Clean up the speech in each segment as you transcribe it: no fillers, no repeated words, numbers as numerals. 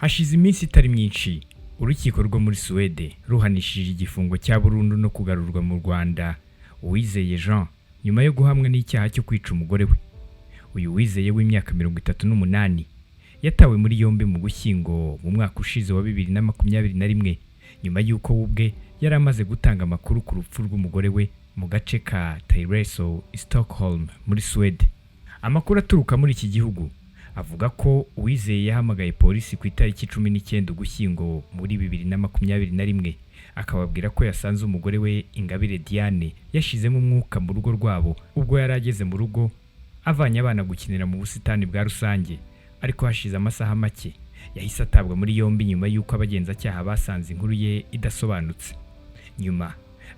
Hashize iminsi itari myinshi urukiko rwo muri Suwede ruhanishije igifungo cya burundu no kugarurwa mu Rwanda Uwizeye Jean nyuma yo guhamwa n'icyaha cyo kwica umugore we. Uyu Uwizeye w'imyaka 38 yatawe muri yombi mu Gushyingo mu mwaka ushize wa 2021 nyuma y'uko ubwe yari amaze gutanga amakuru ku rupfu rw'umugore we mu gace ka Tyresö i Stockholm muri Suwede. Amakuru aturuka muri iki gihugu avuga ko Uwizeye yahamagaye polisi ku itariki 19 Ugushyingo muri 2021 akababwira ko yasanze umugore we Ingabire Diane yashizemo umwuka mu rugo rwabo ubwo yari ageze mu rugo avanye abana gukinira mu busitani bwa rusange, ariko hashize amasaha make yahise atabwa muri yombi nyuma y'uko abagenzacyaha basanze inkuru ye idasobanutse. Nyuma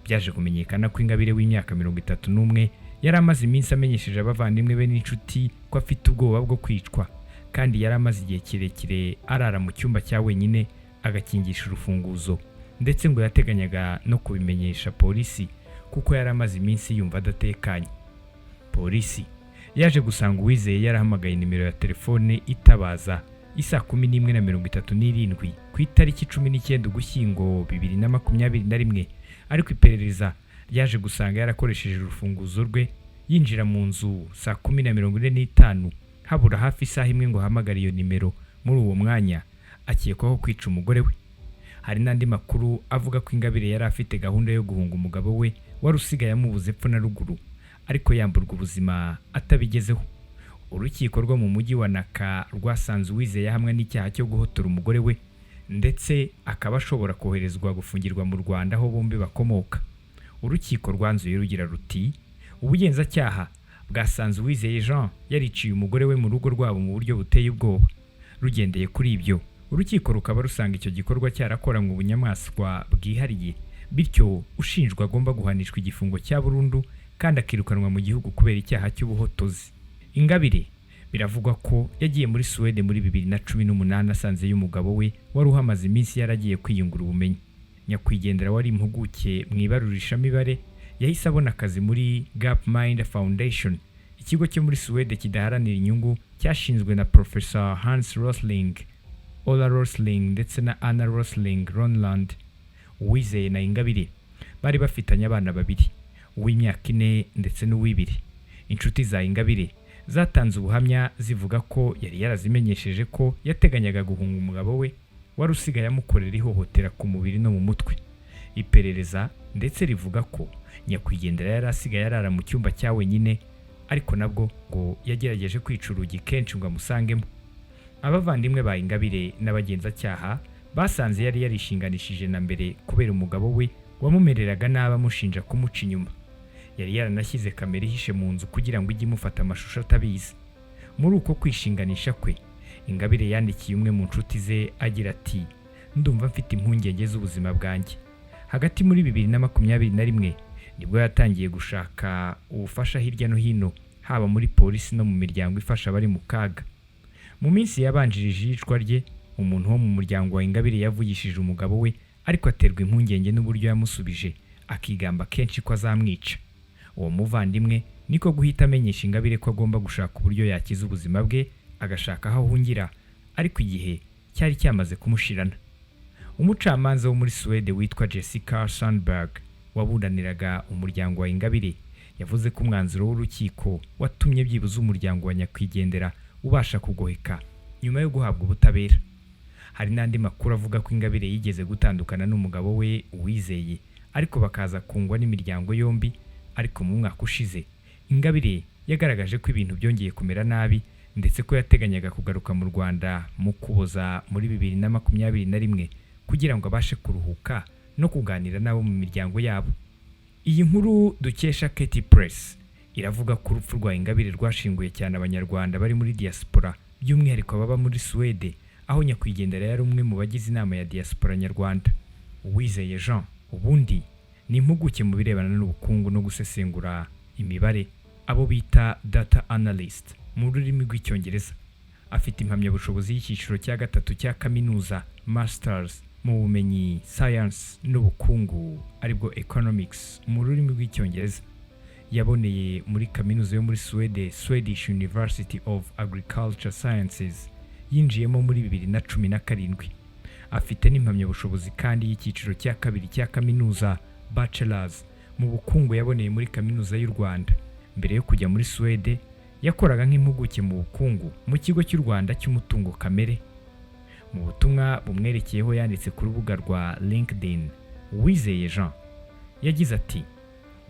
byaje kumenyekana ko Ingabire w'imyaka 31 yari amaze iminsi amenyesheje abavandimwe be n'inshuti ko afite ubwoba bwo kwicwa, kandi yari amaze igihe kirekire arara mu cyumba cya wenyine agakingisha urufunguzo, ndetse ngo yateganyaga no kubimenyesha polisi kuko yari amaze iminsi yumva adatekanye. Polisi yaje gusanga Uwizeye yarahamagaye nimero ya telefone itabaza isa 11:37 ku itariki 19 Ugushyingo 2021, ariko iperereza yaje gusanga yarakoresheje urufunguzo rwe yinjira mu nzu saa 10:45 habura hafi isaha imwe ngo ahamagare iyo nimero. Muri uwo mwanya akekwaho kwica umugore we. Hari n'andi makuru avuga ko Ingabire yari afite gahunda yo guhunga umugabo we wari usigaye amubuze epfo na ruguru, ariko yamburwa ubuzima atabigezeho. Urukiko rwo mu mujyi wa Naka rwasanze Uwizeye hamwe n'icyaha cyo guhotora umugore we, ndetse akaba ashobora koherezwa gufungirwa mu Rwanda aho bombi bakomoka. Urukiko rwanzuye rugira ruti ubugenzacyaha bwasanze Uwizeye Jean yariciye umugore we mu rugo rwabo mu buryo buteye ubwoba. Rugendeye kuri ibyo, urukiko rukaba rusanga icyo gikorwa cyarakoranywe ubunyamaswa bwihariye, bityo ushinjwa agomba guhanishwa igifungo cya burundu kandi akirukanwa mu gihugu kubera icyaha cy'ubuhotozi. Ingabire biravugwa ko yagiye muri Suwede muri 2018 asanzeyo umugabo we wari uhamaze iminsi yaragiye kwiyungura ubumenyi. Nyakwigendera wari impuguke mu ibarurishamibare yahise abona akazi muri Gapminder Foundation, ikigo cyo muri Suwede kidaharanira inyungu cyashinzwe na Professor Hans Rosling, Ola Rosling ndetse na Anna Rosling Ronland. Uwizeye na Ingabire bari bafitanye abana babiri, uw'imyaka 4 ndetse n'uw'ibiri. Inshuti za Ingabire zatanze ubuhamya zivuga ko yari yarazimenyesheje ko yateganyaga guhunga umugabo we wari usigaye amukorera ihohotera ku mubiri no mu mutwe. Iperereza ndetse rivuga ko nyakwigendera yari asigaye arara mu cyumba cya wenyine, ariko nabwo ngo yagerageje kwica urugi kenshi ngo amusangemo. Abavandimwe ba Ingabire n'abagenzacyaha basanze yari yarishinganishije na mbere kubera umugabo we wamumereraga nabi amushinja kumuca inyuma. Yari yaranashyize kamera ihishe mu nzu kugira ngo ijye imufata amashusho atabizi. Muri uko kwishinganisha kwe, Ingabire yandikiye umwe mu nshuti ze agira ati ndumva mfite impungenge z'ubuzima bwanjye. Hagati muri 2021 nibwo yatangiye gushaka ubufasha hirya no hino, haba muri polisi no mu miryango ifasha abari mu kaga. Mu minsi yabanjirije iyicwa rye, umuntu wo mu muryango wa Ingabire yavugishije umugabo we, ariko aterwa impungenge n'uburyo yamusubije akigamba kenshi ko azamwica. Uwo muvandimwe niko guhita amenyesha Ingabire ko agomba gushaka uburyo yakiza ubuzima bwe agashaka aho ahungira, ariko igihe cyari cyamaze kumushirana. Umucamanza wo muri Suwede witwa Jessica Sandberg waburaniraga umuryango wa Ingabire yavuze ko umwanzuro w'urukiko watumye byibuze umuryango wa nyakwigendera ubasha kugoheka nyuma yo guhabwa ubutabera. Hari n'andi makuru avuga ko Ingabire yigeze gutandukana n'umugabo we Uwizeye, ariko bakaza kungwa n'imiryango yombi. Ariko mu mwaka ushize Ingabire yagaragaje ko ibintu byongeye kumera nabi, ndetse ko yateganyaga kugaruka mu Rwanda mu Kuboza muri 2021 kugira ngo abashe kuruhuka no kuganira nabo mu miryango yabo. Iyi nkuru dukesha Katy Press iravuga ko urupfu rwa Ingabire rwashinguye cyane abanyarwanda bari muri diaspora, by'umwihariko baba muri Suwede, aho nyakwigendera yari umwe mu bagize inama ya diaspora nyarwanda. Uwizeye Jean ubundi ni impuguke mu birebana n'ubukungu no gusesengura imibare, abo bita data analyst mu rurimi rw'icyongereza. Afite impamyabushobozi y'icyiciro cya 3 cya kaminuza Masters mu bumenyi science n'ubukungu aribwo economics mu rurimi rw'icyongereza. Yaboneye muri kaminuza yo muri Swedish University of Agriculture Sciences yinjiyemo muri 2017. Afite n'impamyabushobozi kandi y'icyiciro cya kabiri cya kaminuza bachelors mu bukungu yaboneye muri kaminuza y'u Rwanda. Mbere yo kujya muri Suwede yakoraga nk'impuguke mu bukungu mu kigo cy'u Rwanda cy'umutungo kamere. Mu butumwa bumwerekeyeho yanditse ku rubuga rwa LinkedIn, Uwizeye Jean yagize ati: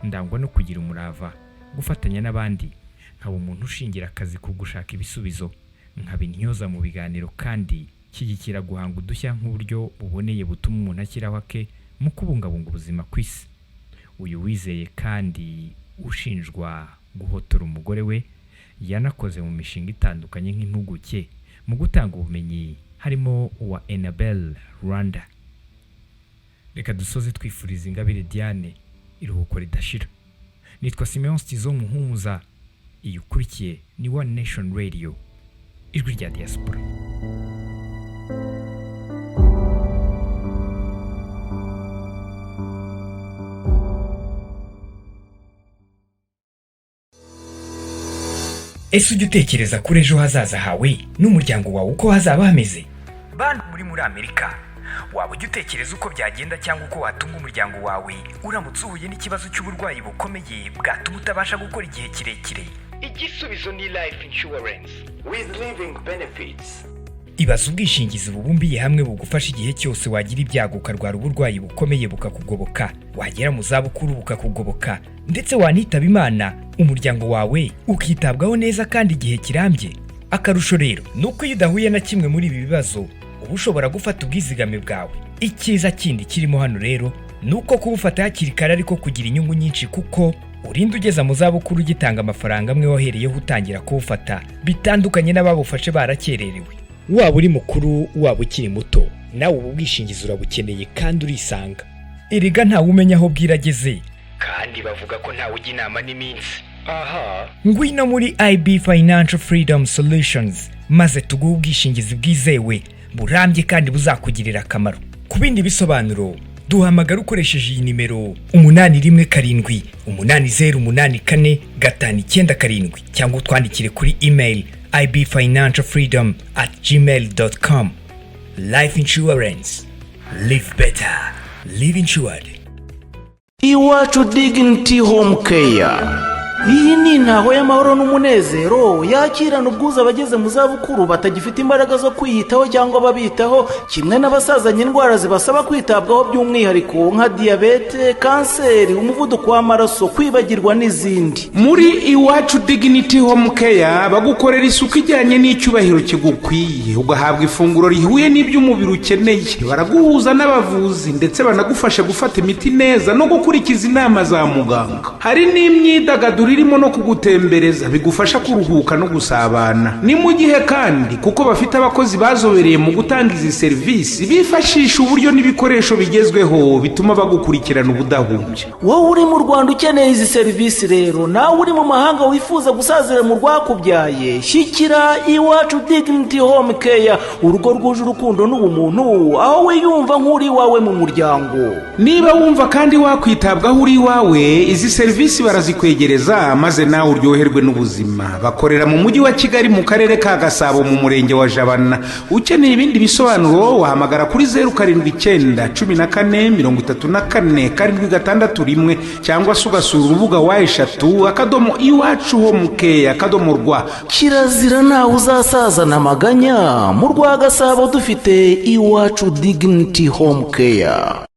ndangwa no kugira umurava, gufatanya n'abandi, nkaba umuntu ushingira akazi ku gushaka ibisubizo, nkaba intyoza mu biganiro kandi kigikira guhanga udushya nk'uburyo buboneye butuma umuntu ashyiraho ake mu kubungabunga ubuzima ku isi. Uyu Uwizeye kandi ushinjwa guhotora umugore we yanakoze mu mishinga itandukanye nk'impuguke mu gutanga ubumenyi harimo uwa onenationradio. Reka dusoze twifuriza Ingabire Diane iruhuko ridashira. Nitwa Simeon Stizo Muhumuza. Iyi ukurikiye ni onenationradio, ijwi rya diaspora. Ese ujya utekereza kuri ejo hazaza hawe n'umuryango wawe uko hazaba hameze? Bantu muri Amerika, waba ujya utekereza uko byagenda cyangwa uko watunga umuryango wawe uramutse uhuye n'ikibazo cy'uburwayi bukomeye bwatuma utabasha gukora igihe kirekire? Igisubizo ni life insurance with living benefits. Ibaza ubwishingizi bubumbiye hamwe bugufasha igihe cyose wagira ibyago ukarwara uburwayi bukomeye bukakugoboka, wagera mu zabukuru bukakugoboka, ndetse wanitaba Imana umuryango wawe ukitabwaho neza kandi igihe kirambye. Akarusho rero nuko iyo udahuye na kimwe muri ibi bibazo uba ushobora gufata ubwizigame bwawe. Icyiza kindi kirimo hano rero nuko kubufata hakiri kare ariko kugira inyungu nyinshi, kuko urinda ugeza mu zabukuru ugitanga amafaranga amwe wahereyeho utangira kubufata, bitandukanye n'ababufashe barakererewe. Waba uri mukuru waba ukiri muto, nawe ubu bwishingizi urabukeneye kandi urisanga. Erega ntawe umenya aho bwirageze, kandi bavuga ko ntawe ujya inama n'iminsi. Aha, ngwino muri IB Financial Freedom Solutions maze tuguhe ubwishingizi bwizewe, burambye kandi buzakugirira akamaro. Ku bindi bisobanuro duhamagara ukoresheje iyi nimero 817 8084 597 cyangwa utwandikire kuri email ibfinancialfreedom@gmail.com. Life insurance. Live better. Live insured. Iwacu Dignity Home Care. Iyi ni intaho y'amahoro n'umunezero yakirana ubwuzu abageze mu zabukuru batagifite imbaraga zo kwiyitaho cyangwa babitaho, kimwe n'abasazanye indwara zibasaba kwitabwaho by'umwihariko nka diyabete, kanseri, umuvuduko w'amaraso, kwibagirwa n'izindi. Muri Iwacu Dignity Home Care bagukorera isuku ijyanye n'icyubahiro kigukwiye, ugahabwa ifunguro rihuye n'iby'umubiri ukeneye. Baraguhuza n'abavuzi ndetse banagufasha gufata imiti neza no gukurikiza inama za muganga. Hari n'imyidagaduro irimo no kugutembereza bigufasha kuruhuka no gusabana. Ni mu gihe kandi kuko bafite abakozi bazobereye mu gutanga izi serivisi, bifashisha uburyo n'ibikoresho bigezweho bituma bagukurikirana ubudahumbya. Wowe uri mu Rwanda ukeneye izi serivisi rero, nawe uri mu mahanga wifuza gusazira mu rwakubyaye, shyikira Iwacu Dignity Home Care, urugo rwuje urukundo n'ubumuntu, aho wiyumva nk'uri wawe mu muryango. Niba wumva kandi wakwitabwaho uri wawe, izi serivisi barazikwegereza maze nawe uryoherwe n'ubuzima. Bakorera mu mujyi wa Kigali mu karere ka Gasabo mu murenge wa Jabana. Ukeneye ibindi bisobanuro wahamagara kuri 079 14 34 761 cyangwa se ugasura urubuga wishe@iwachuhomecare.rw. Kirazira nawe uzasazana amaganya. Mu rwa Gasabo dufite Iwacu Dignity Home Care.